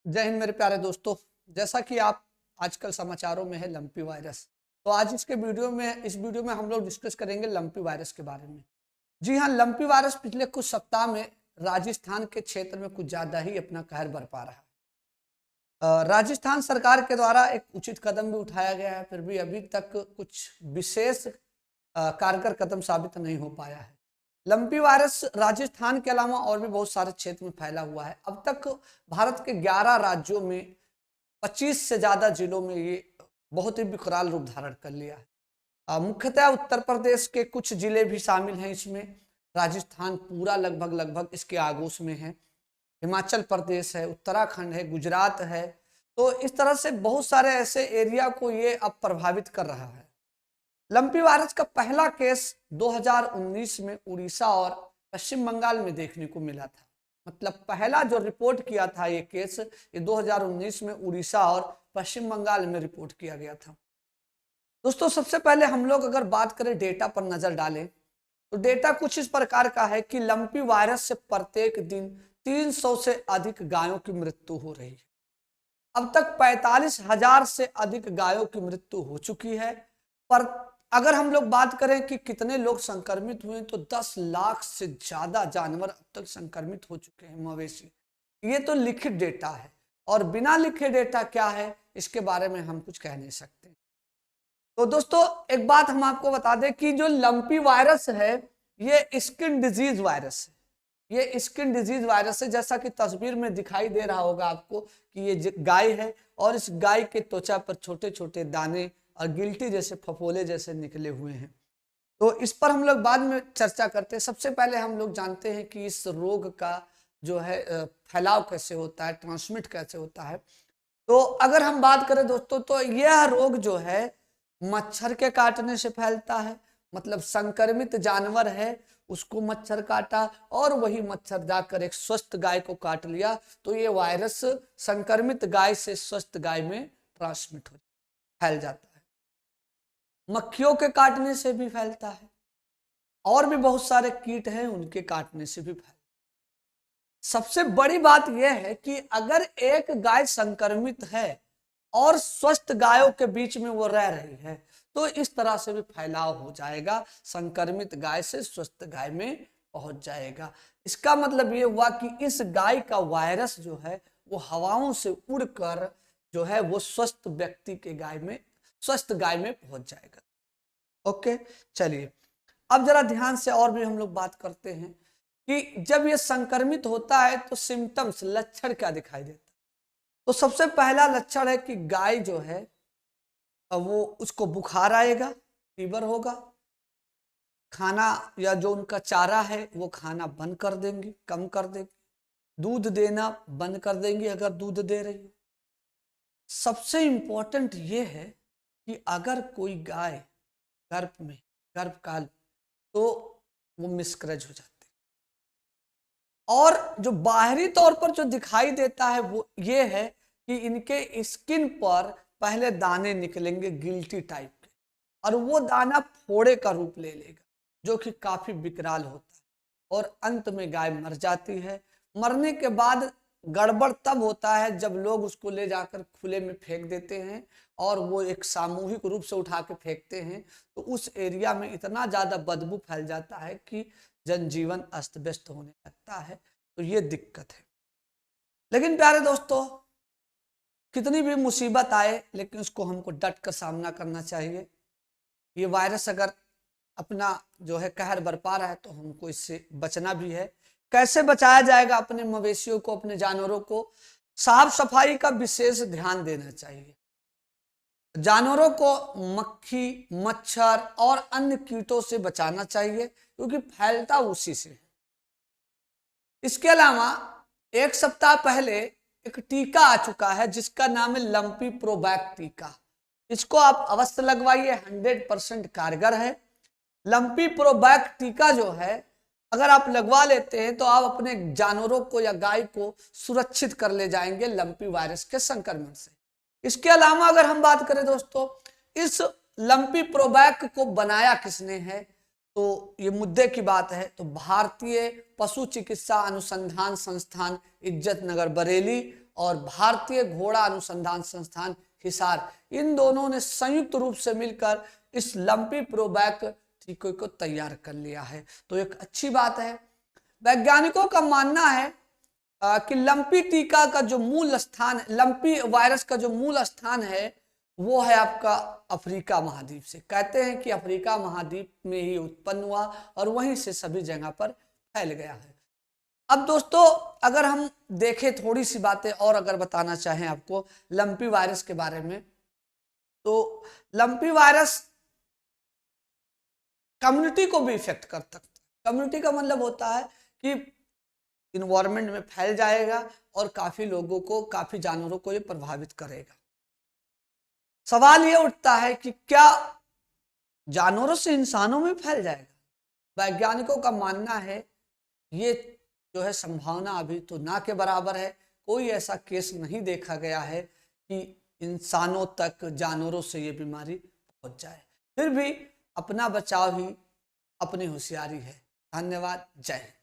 जय हिंद मेरे प्यारे दोस्तों। जैसा कि आप आजकल समाचारों में है लंपी वायरस, तो आज इस वीडियो में हम लोग डिस्कस करेंगे लंपी वायरस के बारे में। जी हाँ, लंपी वायरस पिछले कुछ सप्ताह में राजस्थान के क्षेत्र में कुछ ज्यादा ही अपना कहर बरपा रहा है। राजस्थान सरकार के द्वारा एक उचित कदम भी उठाया गया है, फिर भी अभी तक कुछ विशेष कारगर कदम साबित नहीं हो पाया है। लंपी वायरस राजस्थान के अलावा और भी बहुत सारे क्षेत्र में फैला हुआ है। अब तक भारत के 11 राज्यों में 25 से ज्यादा जिलों में ये बहुत ही विकराल रूप धारण कर लिया है। मुख्यतः उत्तर प्रदेश के कुछ जिले भी शामिल हैं इसमें। राजस्थान पूरा लगभग इसके आगोश में है। हिमाचल प्रदेश है, उत्तराखंड है, गुजरात है। तो इस तरह से बहुत सारे ऐसे एरिया को ये अब प्रभावित कर रहा है। लंपी वायरस का पहला केस 2019 में उड़ीसा और पश्चिम बंगाल में देखने को मिला था। मतलब पहला जो रिपोर्ट किया था ये केस, ये 2019 में उड़ीसा और पश्चिम बंगाल में रिपोर्ट किया गया था। दोस्तों, सबसे पहले हम लोग अगर बात करें डेटा पर नजर डालें तो डेटा कुछ इस प्रकार का है कि लंपी वायरस से प्रत्येक दिन 300 से अधिक गायों की मृत्यु हो रही है। अब तक 45,000 से अधिक गायों की मृत्यु हो चुकी है। पर अगर हम लोग बात करें कि कितने लोग संक्रमित हुए, तो 10 लाख से ज्यादा जानवर अब तक संक्रमित हो चुके हैं, मवेशी। ये तो लिखित डेटा है, और बिना लिखे डेटा क्या है इसके बारे में हम कुछ कह नहीं सकते। तो दोस्तों, एक बात हम आपको बता दें कि जो लंपी वायरस है ये स्किन डिजीज वायरस है। ये स्किन डिजीज वायरस है, जैसा कि तस्वीर में दिखाई दे रहा होगा आपको कि ये गाय है और इस गाय के त्वचा पर छोटे छोटे दाने और गिल्टी जैसे फफोले जैसे निकले हुए हैं। तो इस पर हम लोग बाद में चर्चा करते हैं। सबसे पहले हम लोग जानते हैं कि इस रोग का जो है फैलाव कैसे होता है, ट्रांसमिट कैसे होता है। तो अगर हम बात करें दोस्तों, तो यह रोग जो है मच्छर के काटने से फैलता है। मतलब संक्रमित जानवर है, उसको मच्छर काटा और वही मच्छर जाकर एक स्वस्थ गाय को काट लिया, तो ये वायरस संक्रमित गाय से स्वस्थ गाय में ट्रांसमिट हो फैल जाता है। मक्खियों के काटने से भी फैलता है, और भी बहुत सारे कीट हैं उनके काटने से भी फैलता है। सबसे बड़ी बात यह है कि अगर एक गाय संक्रमित है और स्वस्थ गायों के बीच में वो रह रही है, तो इस तरह से भी फैलाव हो जाएगा, संक्रमित गाय से स्वस्थ गाय में पहुंच जाएगा। इसका मतलब ये हुआ कि इस गाय का वायरस जो है वो हवाओं से उड़कर जो है वो स्वस्थ व्यक्ति के स्वस्थ गाय में पहुंच जाएगा। ओके, चलिए अब जरा ध्यान से और भी हम लोग बात करते हैं कि जब ये संक्रमित होता है तो सिम्टम्स, लक्षण क्या दिखाई देता है। तो सबसे पहला लक्षण है कि गाय जो है वो उसको बुखार आएगा, फीवर होगा, खाना या जो उनका चारा है वो खाना बंद कर देंगी, कम कर देंगी, दूध देना बंद कर देंगी अगर दूध दे रही हो। सबसे इंपॉर्टेंट ये है कि अगर कोई गाय गर्भकाल तो वो मिसकरेज हो जाते हैं। और जो बाहरी तौर पर जो दिखाई देता है वो ये है कि इनके स्किन पर पहले दाने निकलेंगे गिल्टी टाइप के, और वो दाना फोड़े का रूप ले लेगा जो कि काफी विकराल होता है, और अंत में गाय मर जाती है। मरने के बाद गड़बड़ तब होता है जब लोग उसको ले जाकर खुले में फेंक देते हैं, और वो एक सामूहिक रूप से उठा के फेंकते हैं, तो उस एरिया में इतना ज्यादा बदबू फैल जाता है कि जनजीवन अस्त व्यस्त होने लगता है। तो ये दिक्कत है। लेकिन प्यारे दोस्तों, कितनी भी मुसीबत आए लेकिन उसको हमको डट कर सामना करना चाहिए। ये वायरस अगर अपना जो है कहर बरपा रहा है तो हमको इससे बचना भी है। कैसे बचाया जाएगा अपने मवेशियों को, अपने जानवरों को? साफ सफाई का विशेष ध्यान देना चाहिए। जानवरों को मक्खी, मच्छर और अन्य कीटों से बचाना चाहिए, क्योंकि फैलता उसी से है। इसके अलावा एक सप्ताह पहले एक टीका आ चुका है जिसका नाम है लंपी प्रोबैक टीका। इसको आप अवश्य लगवाइए, 100% कारगर है। लंपी प्रोबैक टीका जो है अगर आप लगवा लेते हैं तो आप अपने जानवरों को या गाय को सुरक्षित कर ले जाएंगे लंपी वायरस के संक्रमण से। इसके अलावा अगर हम बात करें दोस्तों, इस लंपी प्रोबैक को बनाया किसने है, तो ये मुद्दे की बात है। तो भारतीय पशु चिकित्सा अनुसंधान संस्थान इज्जत नगर बरेली और भारतीय घोड़ा अनुसंधान संस्थान हिसार, इन दोनों ने संयुक्त रूप से मिलकर इस लंपी प्रोबैक टीके को तैयार कर लिया है। तो एक अच्छी बात है। वैज्ञानिकों का मानना है कि लंपी टीका का जो मूल स्थान, लंपी वायरस का जो मूल स्थान है वो है आपका अफ्रीका महाद्वीप से। कहते हैं कि अफ्रीका महाद्वीप में ही उत्पन्न हुआ और वहीं से सभी जगह पर फैल गया है। अब दोस्तों अगर हम देखें थोड़ी सी बातें और अगर बताना चाहें आपको लंपी वायरस के बारे में, तो लंपी वायरस कम्युनिटी को भी इफेक्ट कर सकता है। कम्युनिटी का मतलब होता है कि इन्वायरमेंट में फैल जाएगा और काफी लोगों को, काफी जानवरों को ये प्रभावित करेगा। सवाल ये उठता है कि क्या जानवरों से इंसानों में फैल जाएगा? वैज्ञानिकों का मानना है ये जो है संभावना अभी तो ना के बराबर है। कोई ऐसा केस नहीं देखा गया है कि इंसानों तक जानवरों से ये बीमारी पहुंच जाए। फिर भी अपना बचाव ही अपनी होशियारी है। धन्यवाद। जय हिंद।